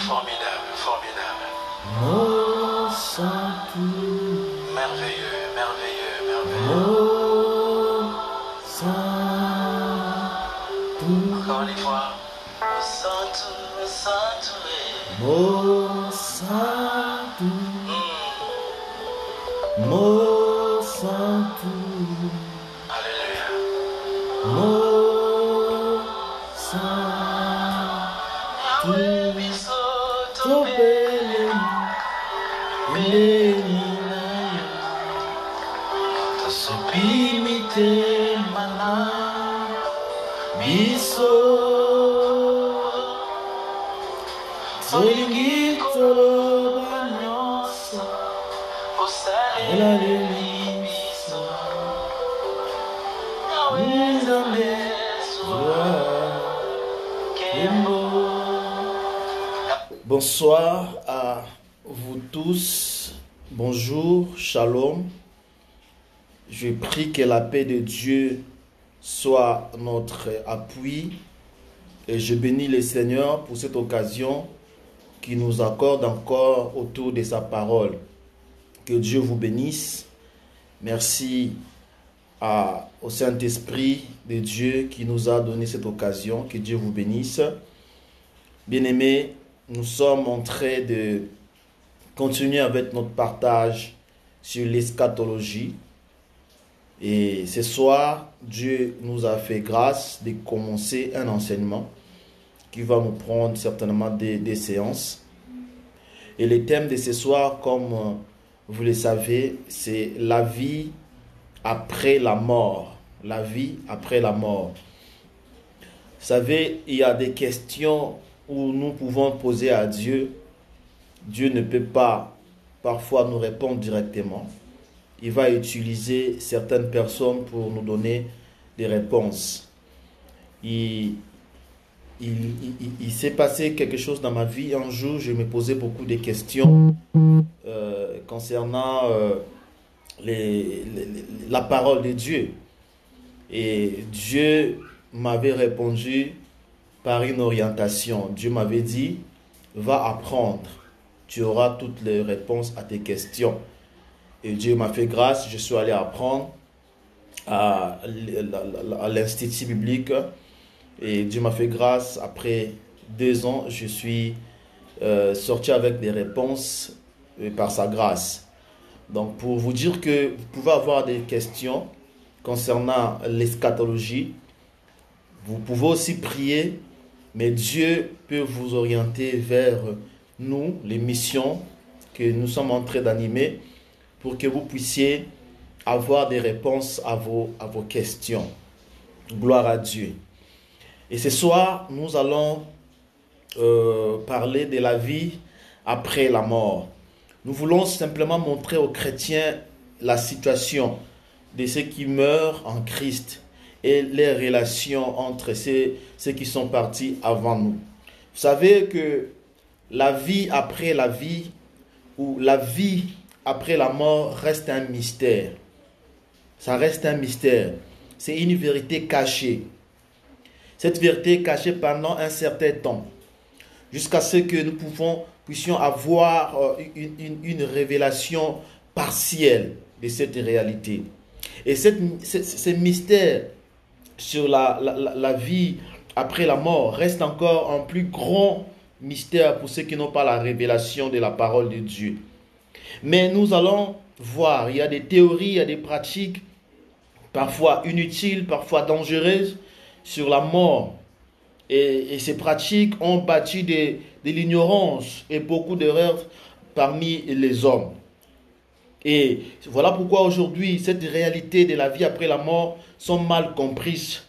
Formidable, formidable. Mon Saint-Tout. Merveilleux, merveilleux, merveilleux. Mon Saint-Tout. Encore une fois. Mon Saint-Tout, mon Saint-Tout. Mon Saint-Tout. Mon Saint-Tout. Alléluia. Mon Saint-Tout. Yahweh, biso, Tobele, Eleni, Bimite, Mana, Biso, Zolingi, Toloba, Nyonso, Elaleli, Biso, Nzambe, Soa, Kembo. Bonsoir à vous tous. Bonjour, shalom. Je prie que la paix de Dieu soit notre appui et je bénis le Seigneur pour cette occasion qui nous accorde encore autour de sa parole. Que Dieu vous bénisse. Merci au Saint-Esprit de Dieu qui nous a donné cette occasion. Que Dieu vous bénisse. Bien-aimés, nous sommes en train de continuer avec notre partage sur l'eschatologie. Et ce soir, Dieu nous a fait grâce de commencer un enseignement qui va nous prendre certainement des séances. Et le thème de ce soir, comme vous le savez, c'est la vie après la mort. La vie après la mort. Vous savez, il y a des questions où nous pouvons poser à Dieu. Dieu ne peut pas parfois nous répondre directement. Il va utiliser certaines personnes pour nous donner des réponses. Il s'est passé quelque chose dans ma vie. Un jour, je me posais beaucoup de questions concernant la parole de Dieu. Et Dieu m'avait répondu par une orientation. Dieu m'avait dit, va apprendre. Tu auras toutes les réponses à tes questions. Et Dieu m'a fait grâce, je suis allé apprendre à l'Institut biblique. Et Dieu m'a fait grâce, après 2 ans, je suis sorti avec des réponses par sa grâce. Donc pour vous dire que vous pouvez avoir des questions concernant l'eschatologie, vous pouvez aussi prier, mais Dieu peut vous orienter vers nous, les missions que nous sommes en train d'animer, pour que vous puissiez avoir des réponses à vos questions. Gloire à Dieu. Et ce soir, nous allons parler de la vie après la mort. Nous voulons simplement montrer aux chrétiens la situation de ceux qui meurent en Christ et les relations entre ceux qui sont partis avant nous. Vous savez que la vie après la vie, ou la vie après la mort, reste un mystère. Ça reste un mystère. C'est une vérité cachée. Cette vérité est cachée pendant un certain temps, jusqu'à ce que nous puissions avoir une révélation partielle de cette réalité. Et ce mystère sur la vie après la mort reste encore un plus grand mystère pour ceux qui n'ont pas la révélation de la parole de Dieu. Mais nous allons voir, il y a des théories, il y a des pratiques, parfois inutiles, parfois dangereuses, sur la mort. Et ces pratiques ont bâti de l'ignorance et beaucoup d'erreurs parmi les hommes. Et voilà pourquoi aujourd'hui, cette réalité de la vie après la mort sont mal comprises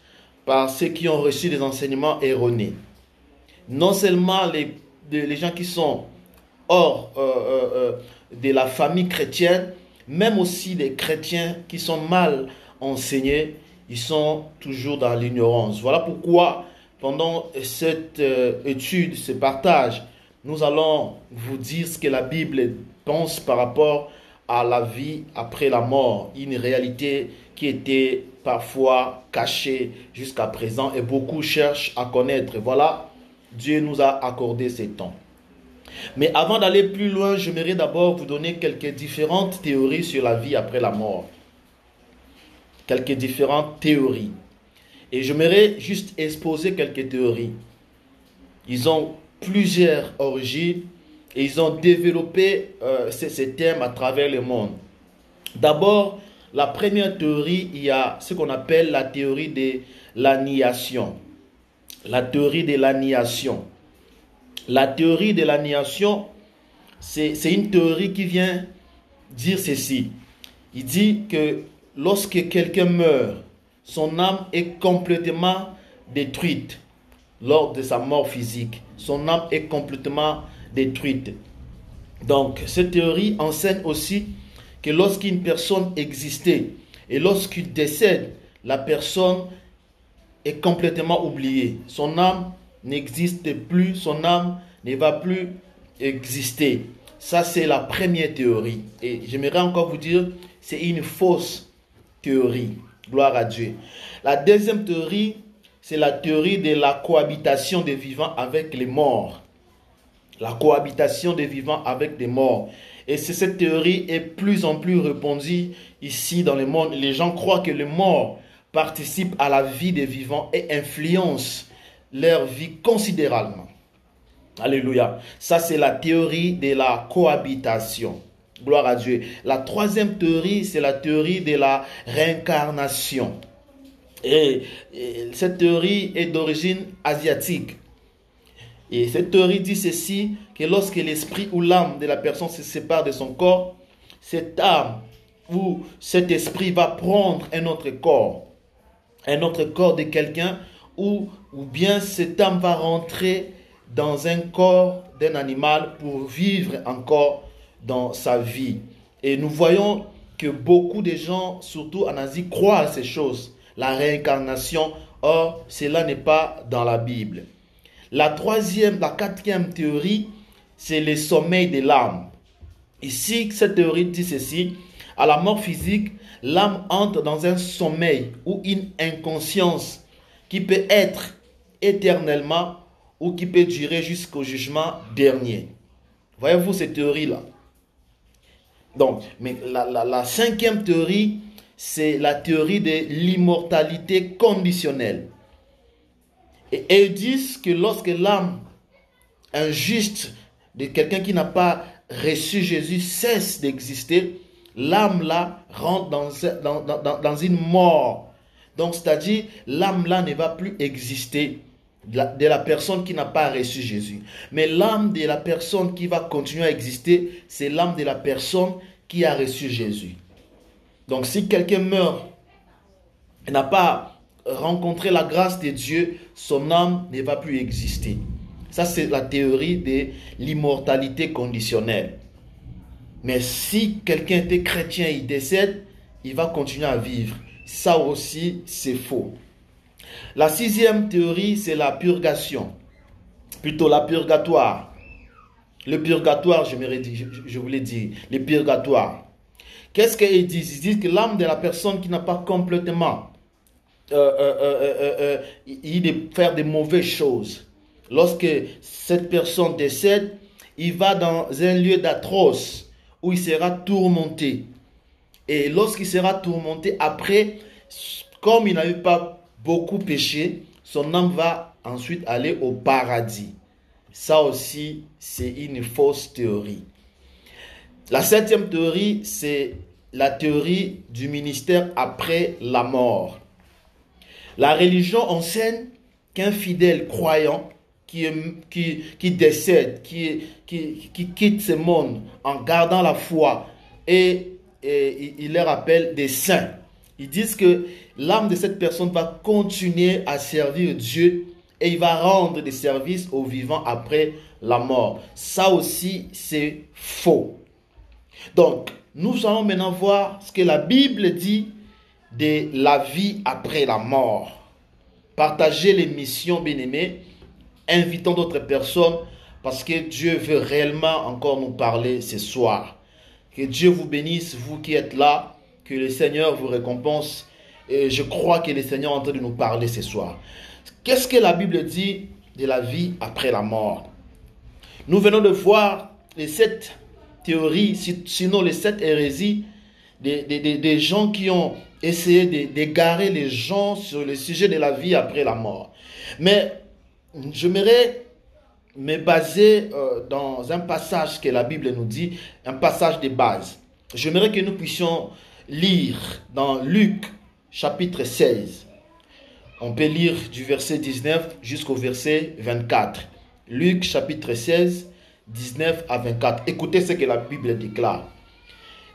par ceux qui ont reçu des enseignements erronés. Non seulement les gens qui sont hors de la famille chrétienne, même aussi des chrétiens qui sont mal enseignés, ils sont toujours dans l'ignorance. Voilà pourquoi, pendant cette étude, ce partage, nous allons vous dire ce que la Bible pense par rapport à la vie après la mort, une réalité qui était parfois cachée jusqu'à présent et beaucoup cherchent à connaître. Voilà, Dieu nous a accordé ces temps. Mais avant d'aller plus loin, j'aimerais d'abord vous donner quelques différentes théories sur la vie après la mort. Quelques différentes théories. Et j'aimerais juste exposer quelques théories. Ils ont plusieurs origines et ils ont développé ces thèmes à travers le monde. D'abord, la première théorie, il y a ce qu'on appelle la théorie de l'annihilation. La théorie de l'annihilation. La théorie de l'annihilation, c'est une théorie qui vient dire ceci. Il dit que lorsque quelqu'un meurt, son âme est complètement détruite lors de sa mort physique. Son âme est complètement détruite. Donc, cette théorie enseigne aussi que lorsqu'une personne existait et lorsqu'il décède, la personne est complètement oubliée. Son âme n'existe plus, son âme ne va plus exister. Ça, c'est la première théorie. Et j'aimerais encore vous dire, c'est une fausse théorie. Gloire à Dieu. La deuxième théorie, c'est la théorie de la cohabitation des vivants avec les morts. La cohabitation des vivants avec les morts. Et cette théorie est plus en plus répandue ici dans le monde. Les gens croient que les morts participent à la vie des vivants et influencent leur vie considérablement. Alléluia. Ça, c'est la théorie de la cohabitation. Gloire à Dieu. La troisième théorie, c'est la théorie de la réincarnation. Et cette théorie est d'origine asiatique. Et cette théorie dit ceci, que lorsque l'esprit ou l'âme de la personne se sépare de son corps, cette âme ou cet esprit va prendre un autre corps de quelqu'un, ou bien cette âme va rentrer dans un corps d'un animal pour vivre encore dans sa vie. Et nous voyons que beaucoup de gens, surtout en Asie, croient à ces choses, la réincarnation. Or, cela n'est pas dans la Bible. La quatrième théorie, c'est le sommeil de l'âme. Ici, cette théorie dit ceci: à la mort physique, l'âme entre dans un sommeil ou une inconscience qui peut être éternellement ou qui peut durer jusqu'au jugement dernier. Voyez-vous cette théorie-là? Donc, mais la cinquième théorie, c'est la théorie de l'immortalité conditionnelle. Et ils disent que lorsque l'âme injuste de quelqu'un qui n'a pas reçu Jésus cesse d'exister, l'âme là rentre dans une mort. Donc, c'est-à-dire, l'âme là ne va plus exister de la personne qui n'a pas reçu Jésus. Mais l'âme de la personne qui va continuer à exister, c'est l'âme de la personne qui a reçu Jésus. Donc, si quelqu'un meurt et n'a pas rencontrer la grâce de Dieu, son âme ne va plus exister. Ça, c'est la théorie de l'immortalité conditionnelle. Mais si quelqu'un était chrétien et il décède, il va continuer à vivre. Ça aussi, c'est faux. La sixième théorie, c'est la purgation. Plutôt la purgatoire. Le purgatoire, je voulais dire, le purgatoire. Qu'est-ce qu'ils disent? Ils disent que l'âme de la personne qui n'a pas complètement il faire de mauvaises choses. Lorsque cette personne décède, il va dans un lieu d'atroce où il sera tourmenté. Et lorsqu'il sera tourmenté, après, comme il n'a eu pas beaucoup péché, son âme va ensuite aller au paradis. Ça aussi, c'est une fausse théorie. La septième théorie, c'est la théorie du ministère après la mort. La religion enseigne qu'un fidèle croyant qui décède, qui quitte ce monde en gardant la foi, et il les rappelle des saints. Ils disent que l'âme de cette personne va continuer à servir Dieu et il va rendre des services aux vivants après la mort. Ça aussi, c'est faux. Donc, nous allons maintenant voir ce que la Bible dit de la vie après la mort. Partagez l'émission, bien-aimés. Invitons d'autres personnes parce que Dieu veut réellement encore nous parler ce soir. Que Dieu vous bénisse, vous qui êtes là. Que le Seigneur vous récompense. Et je crois que le Seigneur est en train de nous parler ce soir. Qu'est-ce que la Bible dit de la vie après la mort? Nous venons de voir les 7 théories, sinon les 7 hérésies des gens qui ont essayé d'égarer les gens sur le sujet de la vie après la mort. Mais j'aimerais me baser dans un passage que la Bible nous dit, un passage de base. J'aimerais que nous puissions lire dans Luc chapitre 16. On peut lire du verset 19 jusqu'au verset 24. Luc chapitre 16, 19 à 24. Écoutez ce que la Bible déclare.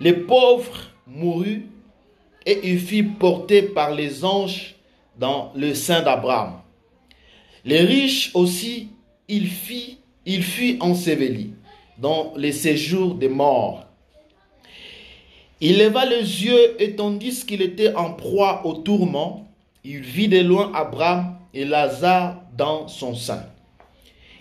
Les pauvres mourut et il fut porté par les anges dans le sein d'Abraham. Les riches aussi, il fut enseveli dans les séjours des morts. Il leva les yeux et tandis qu'il était en proie au tourment, il vit de loin Abraham et Lazare dans son sein.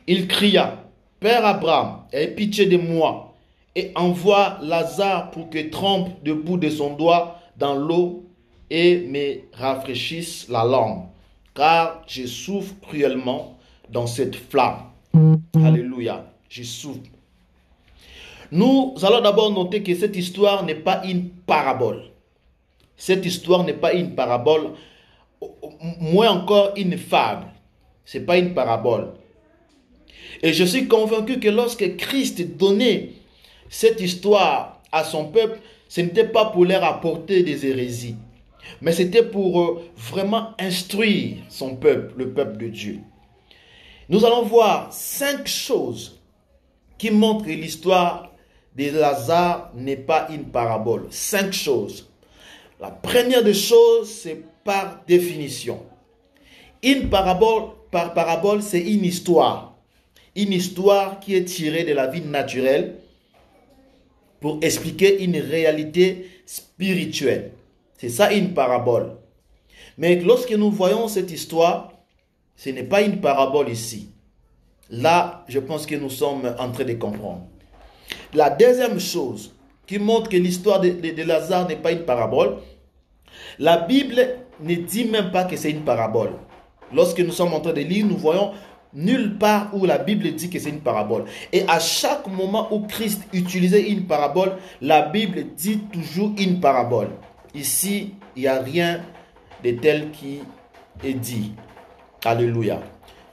Il cria, « Père Abraham, aie pitié de moi et envoie Lazare pour que trempe le bout de son doigt dans l'eau et me rafraîchisse la langue, car je souffre cruellement dans cette flamme. » Alléluia, je souffre. Nous allons d'abord noter que cette histoire n'est pas une parabole. Cette histoire n'est pas une parabole, moins encore une fable. Ce n'est pas une parabole. Et je suis convaincu que lorsque Christ donnait cette histoire à son peuple, ce n'était pas pour leur apporter des hérésies, mais c'était pour vraiment instruire son peuple, le peuple de Dieu. Nous allons voir 5 choses qui montrent que l'histoire de Lazare n'est pas une parabole. 5 choses. La première des choses, c'est par définition. Une parabole, c'est une histoire. Une histoire qui est tirée de la vie naturelle pour expliquer une réalité spirituelle. C'est ça une parabole. Mais lorsque nous voyons cette histoire, ce n'est pas une parabole ici. Là, je pense que nous sommes en train de comprendre. La deuxième chose qui montre que l'histoire de Lazare n'est pas une parabole, la Bible ne dit même pas que c'est une parabole. Lorsque nous sommes en train de lire, nous voyons nulle part où la Bible dit que c'est une parabole. Et à chaque moment où Christ utilisait une parabole, la Bible dit toujours une parabole. Ici, il n'y a rien de tel qui est dit. Alléluia.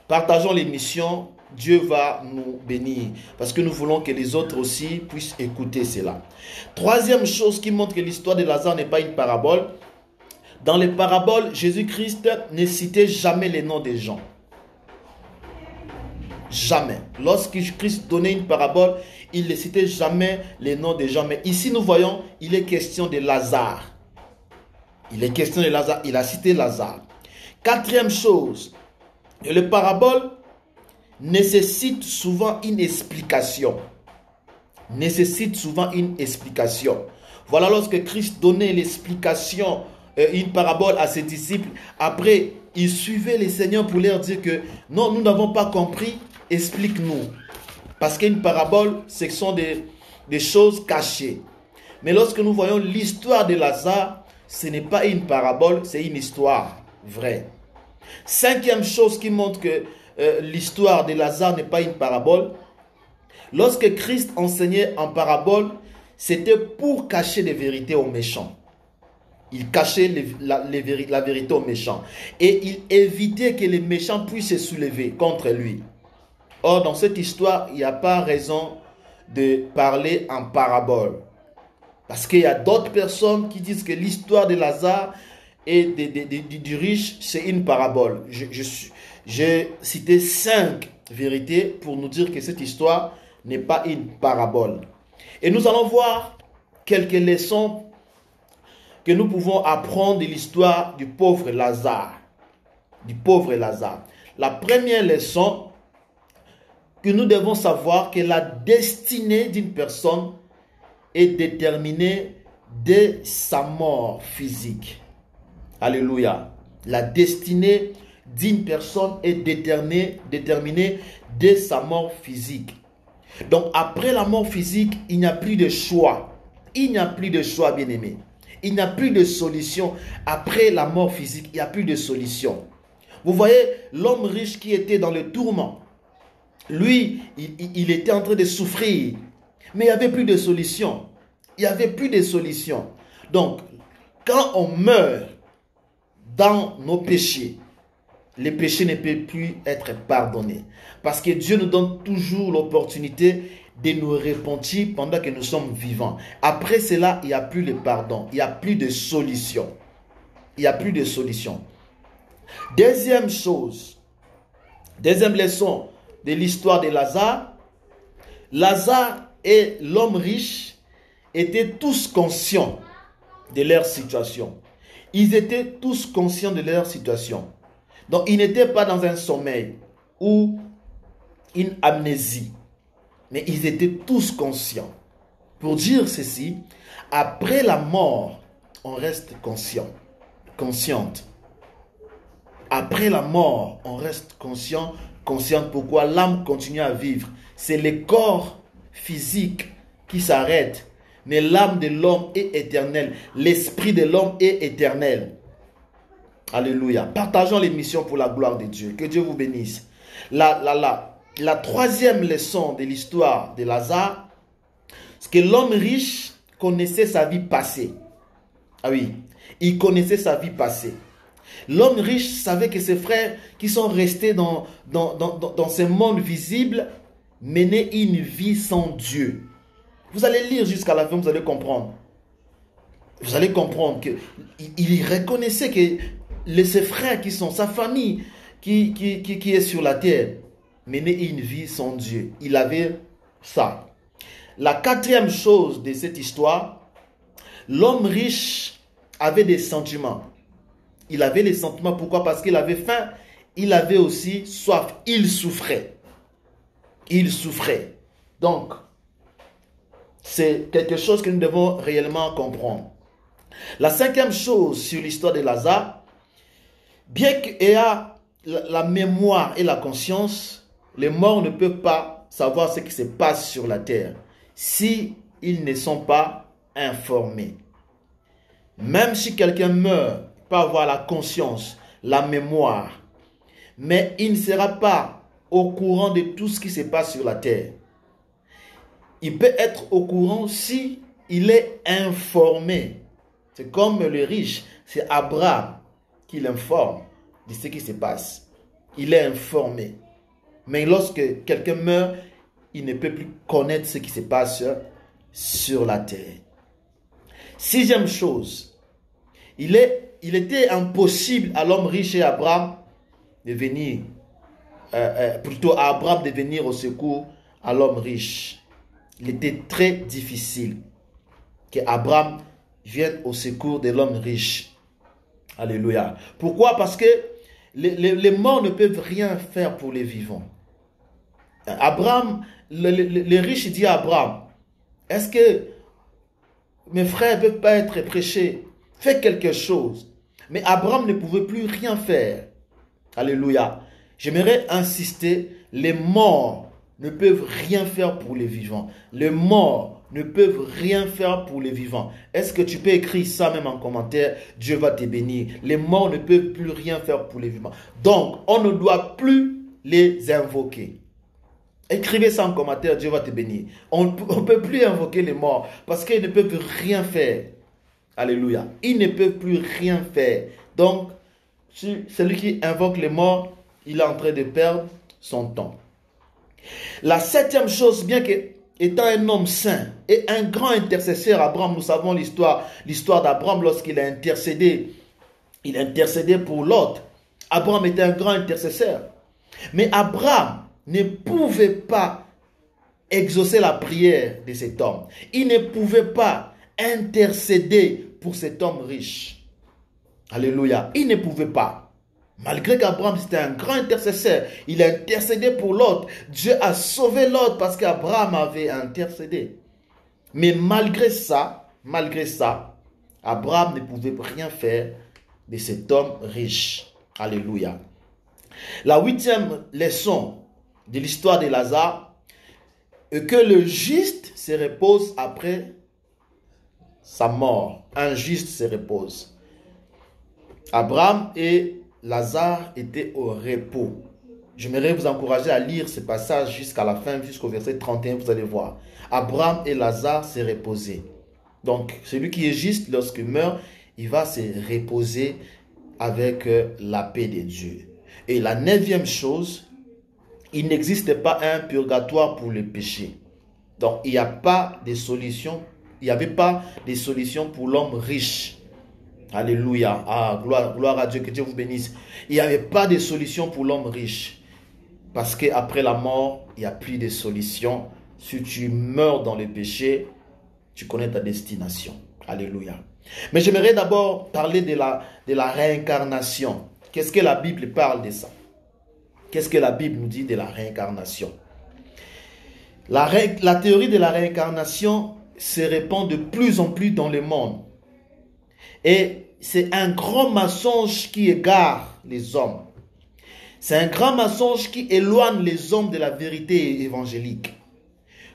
Partageons l'émission. Dieu va nous bénir parce que nous voulons que les autres aussi puissent écouter cela. Troisième chose qui montre que l'histoire de Lazare n'est pas une parabole. Dans les paraboles, Jésus-Christ ne citait jamais les noms des gens. Jamais. Lorsque Christ donnait une parabole, il ne citait jamais les noms des gens. Mais ici, nous voyons, il est question de Lazare. Il est question de Lazare. Il a cité Lazare. Quatrième chose, les paraboles nécessitent souvent une explication. Voilà, lorsque Christ donnait l'explication, une parabole à ses disciples, après, ils suivaient les Seigneurs pour leur dire que non, nous n'avons pas compris, explique-nous. Parce qu'une parabole, ce sont des choses cachées. Mais lorsque nous voyons l'histoire de Lazare, ce n'est pas une parabole, c'est une histoire vraie. Cinquième chose qui montre que l'histoire de Lazare n'est pas une parabole. Lorsque Christ enseignait en parabole, c'était pour cacher les vérités aux méchants. Il cachait la vérité aux méchants. Et il évitait que les méchants puissent se soulever contre lui. Or, dans cette histoire, il n'y a pas raison de parler en parabole. Parce qu'il y a d'autres personnes qui disent que l'histoire de Lazare et du riche, c'est une parabole. J'ai cité 5 vérités pour nous dire que cette histoire n'est pas une parabole. Et nous allons voir quelques leçons que nous pouvons apprendre de l'histoire du pauvre Lazare. La première leçon que nous devons savoir, que la destinée d'une personne est déterminée dès sa mort physique. Alléluia. La destinée d'une personne est déterminée dès sa mort physique. Donc après la mort physique, il n'y a plus de choix. Il n'y a plus de choix, bien-aimé. Il n'y a plus de solution. Après la mort physique, il n'y a plus de solution. Vous voyez, l'homme riche qui était dans le tourment, Lui, il était en train de souffrir. Mais il n'y avait plus de solution. Il n'y avait plus de solution. Donc, quand on meurt dans nos péchés, les péchés ne peuvent plus être pardonnés. Parce que Dieu nous donne toujours l'opportunité de nous repentir pendant que nous sommes vivants. Après cela, il n'y a plus de pardon. Il n'y a plus de solution. Il n'y a plus de solution. Deuxième chose, deuxième leçon de l'histoire de Lazare. Lazare et l'homme riche étaient tous conscients de leur situation. Ils étaient tous conscients de leur situation. Donc, ils n'étaient pas dans un sommeil ou une amnésie. Mais ils étaient tous conscients. Pour dire ceci, après la mort, on reste conscient, consciente. Après la mort, on reste conscient, consciente. Pourquoi? L'âme continue à vivre. C'est le corps physique qui s'arrête. Mais l'âme de l'homme est éternelle. L'esprit de l'homme est éternel. Alléluia. Partageons l'émission pour la gloire de Dieu. Que Dieu vous bénisse. La troisième leçon de l'histoire de Lazare, c'est que l'homme riche connaissait sa vie passée. Ah oui, il connaissait sa vie passée. L'homme riche savait que ses frères qui sont restés dans ce monde visible menaient une vie sans Dieu. Vous allez lire jusqu'à la fin, vous allez comprendre. Vous allez comprendre qu'il reconnaissait que ses frères qui sont sa famille qui est sur la terre menaient une vie sans Dieu. Il avait ça. La quatrième chose de cette histoire, l'homme riche avait des sentiments. Il avait les sentiments. Pourquoi? Parce qu'il avait faim. Il avait aussi soif. Il souffrait. Il souffrait. Donc, c'est quelque chose que nous devons réellement comprendre. La cinquième chose sur l'histoire de Lazare, bien qu'il ait la mémoire et la conscience, les morts ne peuvent pas savoir ce qui se passe sur la terre si ils ne sont pas informés. Même si quelqu'un meurt, il peut avoir la conscience, la mémoire, mais il ne sera pas au courant de tout ce qui se passe sur la terre. Il peut être au courant si il est informé. C'est comme le riche, c'est Abraham qui l'informe de ce qui se passe. Il est informé. Mais lorsque quelqu'un meurt, il ne peut plus connaître ce qui se passe sur la terre. Sixième chose, il était impossible à l'homme riche et à Abraham de venir, plutôt à Abraham de venir au secours à l'homme riche. Il était très difficile qu'Abraham vienne au secours de l'homme riche. Alléluia. Pourquoi? Parce que les morts ne peuvent rien faire pour les vivants. Abraham, le riche dit à Abraham, est-ce que mes frères ne peuvent pas être prêchés? Fais quelque chose. Mais Abraham ne pouvait plus rien faire. Alléluia. J'aimerais insister, les morts ne peuvent rien faire pour les vivants. Les morts ne peuvent rien faire pour les vivants. Est-ce que tu peux écrire ça même en commentaire? Dieu va te bénir. Les morts ne peuvent plus rien faire pour les vivants. Donc, on ne doit plus les invoquer. Écrivez ça en commentaire, Dieu va te bénir. On ne peut plus invoquer les morts parce qu'ils ne peuvent rien faire. Alléluia. Ils ne peuvent plus rien faire. Donc, celui qui invoque les morts, il est en train de perdre son temps. La septième chose, bien qu'étant un homme saint et un grand intercesseur, Abraham, nous savons l'histoire d'Abraham lorsqu'il a intercédé. Il a intercédé pour Lot. Abraham était un grand intercesseur. Mais Abraham ne pouvait pas exaucer la prière de cet homme. Il ne pouvait pas intercéder pour cet homme riche. Alléluia. Il ne pouvait pas. Malgré qu'Abraham c'était un grand intercesseur, il a intercédé pour Lot. Dieu a sauvé Lot parce qu'Abraham avait intercédé. Mais malgré ça, Abraham ne pouvait rien faire de cet homme riche. Alléluia. La huitième leçon de l'histoire de Lazare est que le juste se repose après sa mort. Un juste se repose. Abraham et Lazare étaient au repos. J'aimerais vous encourager à lire ce passage jusqu'à la fin, jusqu'au verset 31, vous allez voir. Abraham et Lazare s'est reposé. Donc, celui qui est juste, lorsqu'il meurt, il va se reposer avec la paix de Dieu. Et la 9e chose, il n'existe pas un purgatoire pour le péché. Donc, il n'y a pas de solution. Il n'y avait pas de solution pour l'homme riche. Alléluia. Ah, gloire à Dieu, que Dieu vous bénisse. Il n'y avait pas de solution pour l'homme riche. Parce qu'après la mort, il n'y a plus de solution. Si tu meurs dans le péché, tu connais ta destination. Alléluia. Mais j'aimerais d'abord parler de la réincarnation. Qu'est-ce que la Bible parle de ça? Qu'est-ce que la Bible nous dit de la réincarnation? La théorie de la réincarnation se répand de plus en plus dans le monde. Et c'est un grand mensonge qui égare les hommes. C'est un grand mensonge qui éloigne les hommes de la vérité évangélique.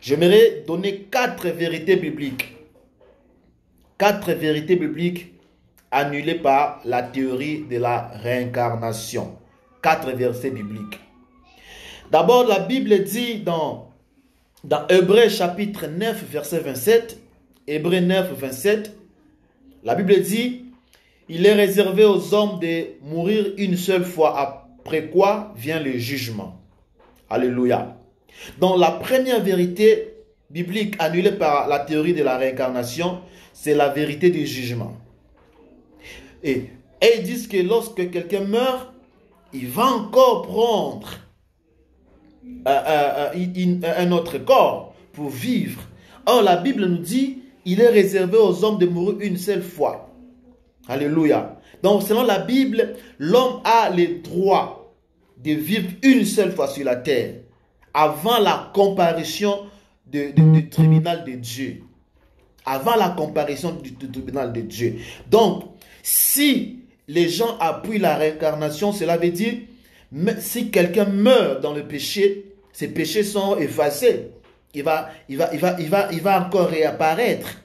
J'aimerais donner 4 vérités bibliques. 4 vérités bibliques annulées par la théorie de la réincarnation. 4 versets bibliques. D'abord, la Bible dit dans Hébreux chapitre 9, verset 27, Hébreux 9, 27, la Bible dit, il est réservé aux hommes de mourir une seule fois, après quoi vient le jugement. Alléluia. Donc la première vérité biblique annulée par la théorie de la réincarnation, c'est la vérité du jugement. Et ils disent que lorsque quelqu'un meurt, il va encore prendre un autre corps pour vivre. Or, la Bible nous dit, il est réservé aux hommes de mourir une seule fois. Alléluia. Donc, selon la Bible, l'homme a le droit de vivre une seule fois sur la terre avant la comparution du tribunal de Dieu. Avant la comparution du tribunal de Dieu. Donc, si les gens appuient la réincarnation, cela veut dire, si quelqu'un meurt dans le péché, ses péchés sont effacés. Il va encore réapparaître.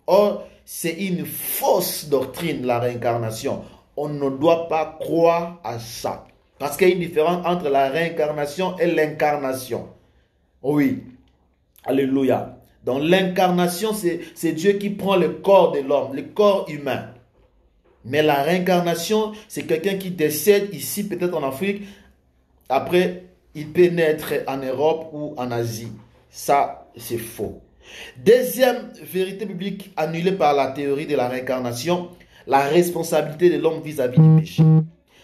Or, c'est une fausse doctrine, la réincarnation. On ne doit pas croire à ça. Parce qu'il y a une différence entre la réincarnation et l'incarnation. Oui. Alléluia. Donc l'incarnation, c'est Dieu qui prend le corps de l'homme, le corps humain. Mais la réincarnation, c'est quelqu'un qui décède ici, peut-être en Afrique. Après, il peut naître en Europe ou en Asie. Ça, c'est faux. Deuxième vérité biblique annulée par la théorie de la réincarnation, la responsabilité de l'homme vis-à-vis du péché.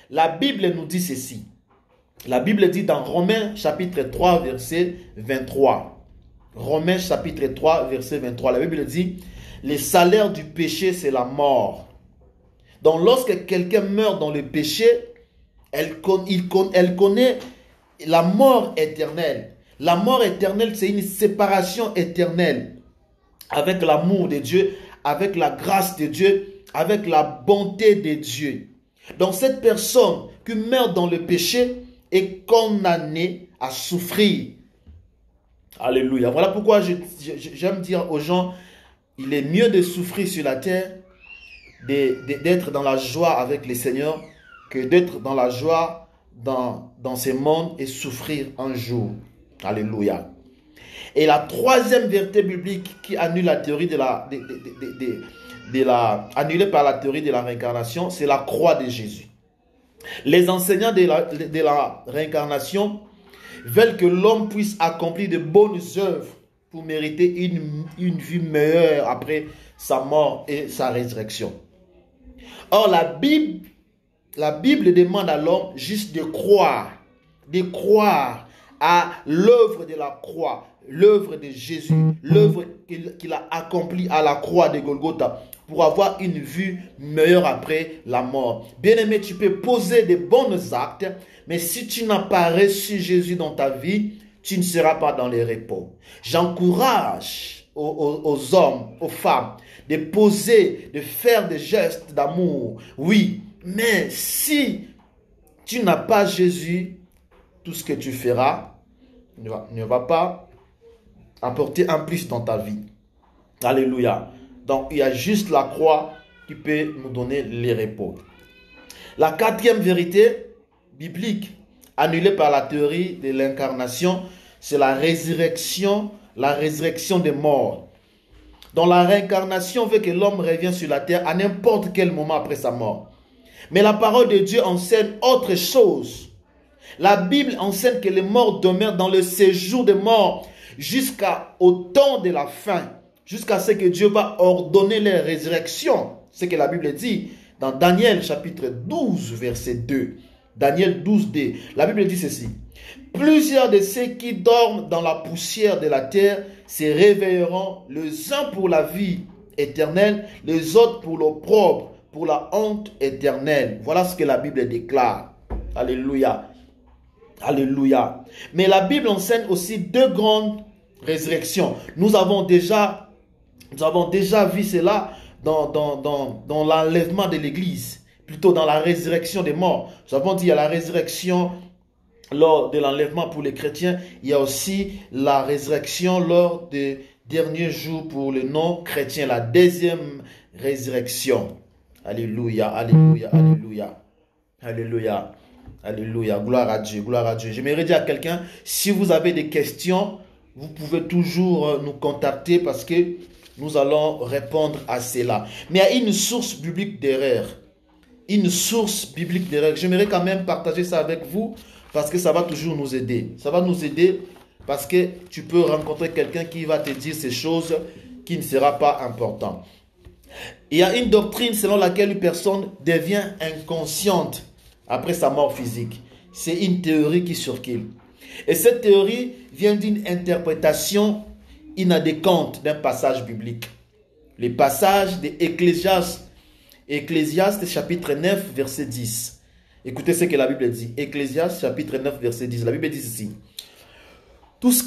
La Bible nous dit ceci. La Bible dit dans Romains chapitre 3, verset 23. Romains chapitre 3, verset 23. La Bible dit, le salaire du péché, c'est la mort. Donc, lorsque quelqu'un meurt dans le péché, elle connaît la mort éternelle. La mort éternelle, c'est une séparation éternelle avec l'amour de Dieu, avec la grâce de Dieu, avec la bonté de Dieu. Donc, cette personne qui meurt dans le péché est condamnée à souffrir. Alléluia. Voilà pourquoi j'aime dire aux gens, il est mieux de souffrir sur la terre, d'être dans la joie avec le Seigneur, que d'être dans la joie dans ce monde et souffrir un jour. Alléluia. Et la troisième vérité biblique qui annule la théorie annulée par la théorie de la réincarnation, c'est la croix de Jésus. Les enseignants de la réincarnation veulent que l'homme puisse accomplir de bonnes œuvres pour mériter une vie meilleure après sa mort et sa résurrection. Or, la Bible demande à l'homme juste de croire à l'œuvre de la croix, l'œuvre de Jésus, l'œuvre qu'il a accomplie à la croix de Golgotha pour avoir une vie meilleure après la mort. Bien-aimé, tu peux poser de bons actes, mais si tu n'as pas reçu Jésus dans ta vie, tu ne seras pas dans les repos. J'encourage aux hommes, aux femmes, de faire des gestes d'amour. Oui, mais si tu n'as pas Jésus, tout ce que tu feras ne va pas apporter un plus dans ta vie. Alléluia. Donc, il y a juste la croix qui peut nous donner les repos. La quatrième vérité biblique annulée par la théorie de l'incarnation, c'est la résurrection des morts. Donc la réincarnation veut que l'homme revienne sur la terre à n'importe quel moment après sa mort. Mais la parole de Dieu enseigne autre chose. La Bible enseigne que les morts demeurent dans le séjour des morts jusqu'au temps de la fin, jusqu'à ce que Dieu va ordonner leur résurrection. C'est ce que la Bible dit dans Daniel chapitre 12 verset 2. Daniel 12, 2. La Bible dit ceci. Plusieurs de ceux qui dorment dans la poussière de la terre se réveilleront, les uns pour la vie éternelle, les autres pour l'opprobre, pour la honte éternelle. Voilà ce que la Bible déclare. Alléluia. Alléluia. Mais la Bible enseigne aussi deux grandes résurrections. Nous avons déjà vu cela dans l'enlèvement de l'Église, plutôt dans la résurrection des morts. Nous avons dit qu'il y a la résurrection lors de l'enlèvement pour les chrétiens. Il y a aussi la résurrection lors des derniers jours pour les non-chrétiens, la deuxième résurrection. Alléluia, alléluia, alléluia, alléluia, alléluia, gloire à Dieu, gloire à Dieu. J'aimerais dire à quelqu'un, si vous avez des questions, vous pouvez toujours nous contacter parce que nous allons répondre à cela. Mais il y a une source biblique d'erreur. Une source biblique d'erreur. J'aimerais quand même partager ça avec vous parce que ça va toujours nous aider. Ça va nous aider parce que tu peux rencontrer quelqu'un qui va te dire ces choses qui ne sera pas important. Il y a une doctrine selon laquelle une personne devient inconsciente après sa mort physique. C'est une théorie qui circule. Et cette théorie vient d'une interprétation inadéquate d'un passage biblique. Le passage d'Ecclésiaste, chapitre 9, verset 10. Écoutez ce que la Bible dit. Ecclésiaste, chapitre 9, verset 10. La Bible dit ceci. Tout ce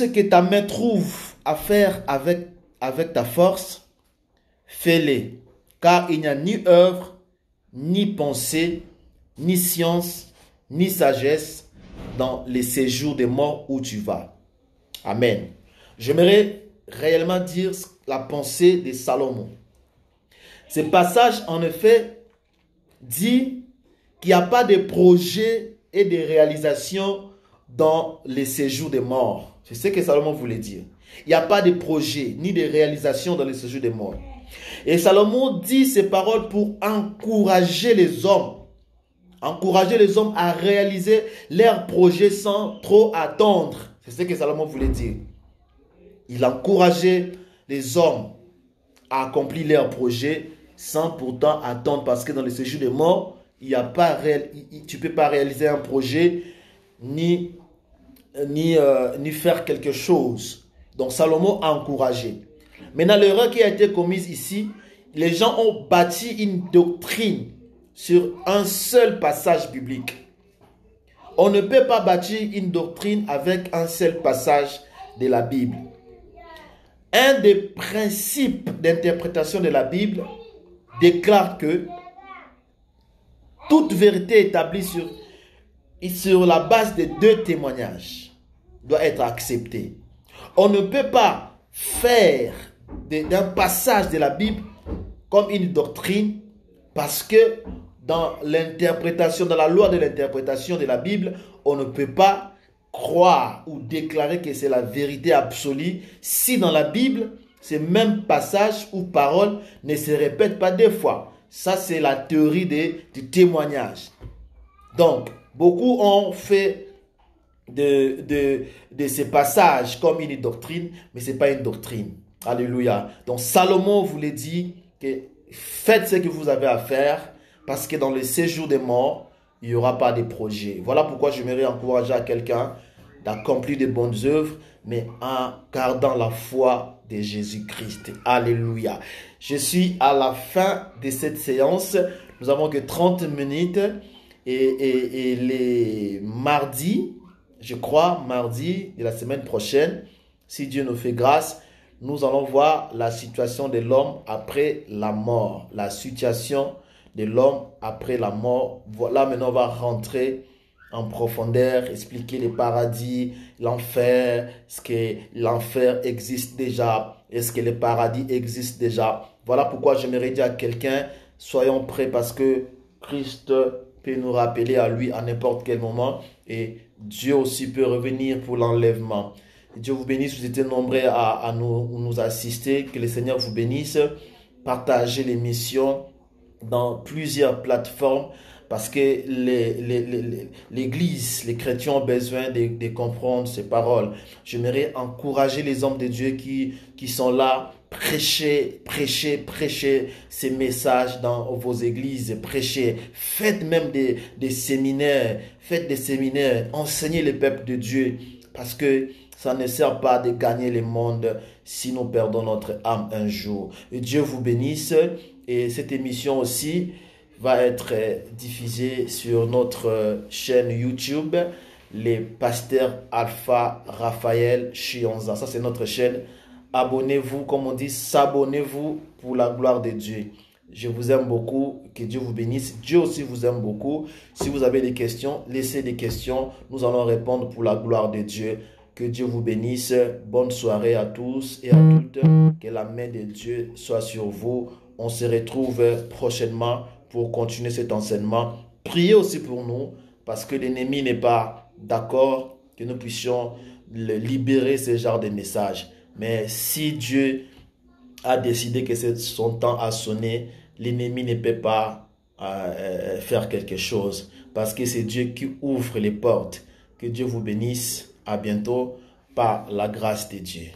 que ta main trouve à faire avec ta force, fais-le. Car il n'y a ni œuvre, ni pensée, ni science, ni sagesse dans les séjours des morts où tu vas. Amen. J'aimerais réellement dire la pensée de Salomon. Ce passage, en effet, dit qu'il n'y a pas de projet et de réalisation dans les séjours des morts. C'est ce que Salomon voulait dire. Il n'y a pas de projet ni de réalisation dans les séjours des morts. Et Salomon dit ces paroles pour encourager les hommes. Encourager les hommes à réaliser leurs projets sans trop attendre. C'est ce que Salomon voulait dire. Il encourageait les hommes à accomplir leurs projets sans pourtant attendre. Parce que dans le séjour des morts, tu ne peux pas réaliser un projet ni faire quelque chose. Donc Salomon a encouragé. Maintenant, l'erreur qui a été commise ici, les gens ont bâti une doctrine sur un seul passage biblique. On ne peut pas bâtir une doctrine avec un seul passage de la Bible. Un des principes d'interprétation de la Bible déclare que toute vérité établie sur la base de deux témoignages doit être acceptée. On ne peut pas faire d'un passage de la Bible comme une doctrine parce que dans l'interprétation, dans la loi de l'interprétation de la Bible, on ne peut pas croire ou déclarer que c'est la vérité absolue si dans la Bible, ces mêmes passages ou paroles ne se répètent pas deux fois. Ça, c'est la théorie du témoignage. Donc, beaucoup ont fait de ces passages comme une doctrine, mais ce n'est pas une doctrine. Alléluia. Donc, Salomon voulait dire que faites ce que vous avez à faire parce que dans le séjour des morts, il n'y aura pas de projet. Voilà pourquoi j'aimerais encourager à quelqu'un d'accomplir de bonnes œuvres, mais en gardant la foi de Jésus-Christ. Alléluia. Je suis à la fin de cette séance. Nous avons que 30 minutes et les mardis, je crois, mardi de la semaine prochaine, si Dieu nous fait grâce, nous allons voir la situation de l'homme après la mort. La situation de l'homme après la mort. Voilà, maintenant on va rentrer en profondeur, expliquer le paradis, l'enfer, est-ce que l'enfer existe déjà, est-ce que le paradis existe déjà. Voilà pourquoi j'aimerais dire à quelqu'un, soyons prêts parce que Christ peut nous rappeler à lui à n'importe quel moment. Et Dieu aussi peut revenir pour l'enlèvement. Dieu vous bénisse, vous étiez nombreux à nous assister. Que le Seigneur vous bénisse. Partagez l'émission dans plusieurs plateformes parce que l'Église, les chrétiens ont besoin de comprendre ces paroles. J'aimerais encourager les hommes de Dieu qui sont là. Prêchez ces messages dans vos églises. Prêchez. Faites même des séminaires. Faites des séminaires. Enseignez le peuple de Dieu parce que ça ne sert pas de gagner le monde si nous perdons notre âme un jour. Et Dieu vous bénisse. Et cette émission aussi va être diffusée sur notre chaîne YouTube, les pasteurs Alpha Raphaël Chionza. Ça, c'est notre chaîne. Abonnez-vous, comme on dit, s'abonnez-vous pour la gloire de Dieu. Je vous aime beaucoup. Que Dieu vous bénisse. Dieu aussi vous aime beaucoup. Si vous avez des questions, laissez des questions. Nous allons répondre pour la gloire de Dieu. Que Dieu vous bénisse. Bonne soirée à tous et à toutes. Que la main de Dieu soit sur vous. On se retrouve prochainement pour continuer cet enseignement. Priez aussi pour nous parce que l'ennemi n'est pas d'accord que nous puissions libérer ce genre de messages. Mais si Dieu a décidé que son temps a sonné, l'ennemi ne peut pas faire quelque chose parce que c'est Dieu qui ouvre les portes. Que Dieu vous bénisse. À bientôt par la grâce de Dieu.